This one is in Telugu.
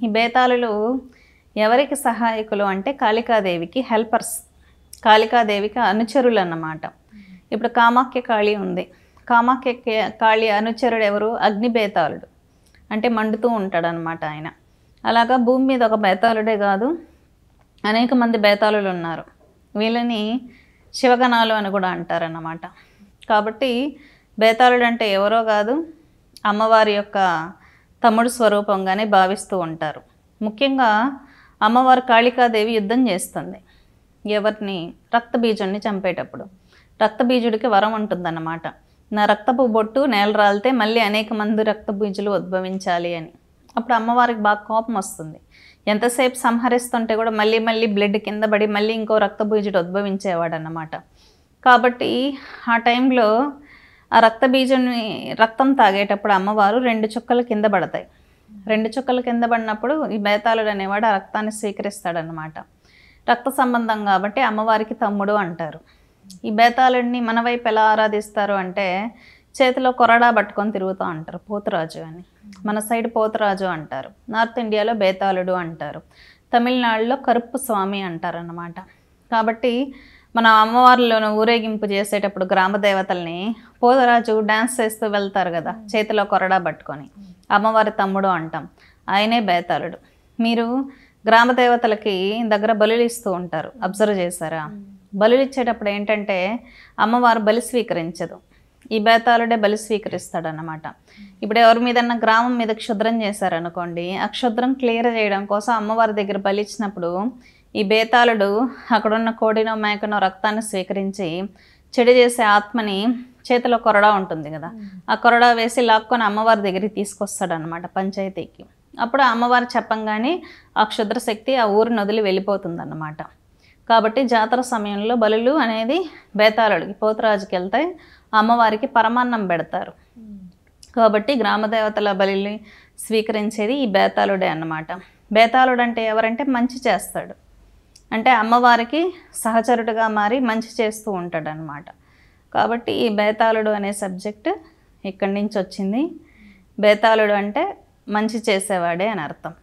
ఈ బేతాళులు ఎవరికి సహాయకులు అంటే కాళికాదేవికి హెల్పర్స్, కాళికాదేవికి అనుచరులు అన్నమాట. ఇప్పుడు కామాఖ్య కాళి ఉంది. కామాఖ్య కాళి అనుచరుడు ఎవరు? అగ్నిబేతాళుడు, అంటే మండుతూ ఉంటాడనమాట ఆయన. అలాగా భూమి మీద ఒక బేతాళుడే కాదు, అనేక మంది బేతాళులు ఉన్నారు. వీళ్ళని శివగణాలు అని కూడా అంటారన్నమాట. కాబట్టి బేతాళుడు అంటే ఎవరో కాదు, అమ్మవారి యొక్క తమ్ముడు స్వరూపంగానే భావిస్తూ ఉంటారు. ముఖ్యంగా అమ్మవారు కాళికాదేవి యుద్ధం చేస్తుంది ఎవరిని? రక్తబీజుడిని చంపేటప్పుడు. రక్తబీజుడికి వరం ఉంటుందన్నమాట, నా రక్తపు బొట్టు నేల రాలితే మళ్ళీ అనేక మంది రక్తబీజులు ఉద్భవించాలి అని. అప్పుడు అమ్మవారికి బాగా కోపం వస్తుంది. ఎంతసేపు సంహరిస్తుంటే కూడా మళ్ళీ మళ్ళీ బ్లడ్ కింద పడి మళ్ళీ ఇంకో రక్తబీజుడు ఉద్భవించేవాడు అన్నమాట. కాబట్టి ఆ టైంలో ఆ రక్తబీజుని రక్తం తాగేటప్పుడు అమ్మవారు 2 చుక్కలు కింద పడతాయి. 2 చుక్కలు కింద పడినప్పుడు ఈ బేతాళుడు అనేవాడు ఆ రక్తాన్ని స్వీకరిస్తాడనమాట. రక్త సంబంధం కాబట్టి అమ్మవారికి తమ్ముడు అంటారు. ఈ బేతాళుడిని మన వైపు ఎలా ఆరాధిస్తారు అంటే చేతిలో కొరడా పట్టుకొని తిరుగుతూ ఉంటారు, పోతురాజు అని. మన సైడ్ పోతురాజు అంటారు, నార్త్ ఇండియాలో బేతాళుడు అంటారు, తమిళనాడులో కరుప్పు స్వామి అంటారన్నమాట. కాబట్టి మన అమ్మవారిలోనూ ఊరేగింపు చేసేటప్పుడు గ్రామ దేవతల్ని పోతురాజు డ్యాన్స్ చేస్తూ వెళ్తారు కదా, చేతిలో కొరడా పట్టుకొని, అమ్మవారి తమ్ముడు అంటాం. ఆయనే బేతాళుడు. మీరు గ్రామ దేవతలకి దగ్గర బలులు ఇస్తూ ఉంటారు, అబ్జర్వ్ చేశారా? బలులు ఇచ్చేటప్పుడు ఏంటంటే అమ్మవారు బలి స్వీకరించదు, ఈ బేతాళుడే బలి స్వీకరిస్తాడనమాట. ఇప్పుడు ఎవరి మీదన్నా గ్రామం మీద క్షుద్రం చేశారనుకోండి, ఆ క్షుద్రం క్లియర్ చేయడం కోసం అమ్మవారి దగ్గర బలి ఇచ్చినప్పుడు ఈ బేతాళుడు అక్కడున్న కోడినో మేకనో రక్తాన్ని స్వీకరించి చెడు చేసే ఆత్మని, చేతిలో కొరడా ఉంటుంది కదా, ఆ కొరడా వేసి లాక్కొని అమ్మవారి దగ్గరికి తీసుకొస్తాడనమాట పంచాయతీకి. అప్పుడు అమ్మవారు చెప్పంగానే ఆ క్షుద్ర శక్తి ఆ ఊరిని వదిలి వెళ్ళిపోతుందన్నమాట. కాబట్టి జాతర సమయంలో బలులు అనేది బేతాళుడికి, పోతురాజుకి వెళ్తాయి, అమ్మవారికి పరమాన్నం పెడతారు. కాబట్టి గ్రామదేవతల బలిని స్వీకరించేది ఈ బేతాళుడే అన్నమాట. బేతాళుడు అంటే ఎవరంటే మంచి చేస్తాడు, అంటే అమ్మవారికి సహచరుడుగా మారి మంచి చేస్తూ ఉంటాడు అన్నమాట. కాబట్టి ఈ బేతాళుడు అనే సబ్జెక్ట్ ఇక్కడి నుంచి వచ్చింది. బేతాళుడు అంటే మంచి చేసేవాడే అని అర్థం.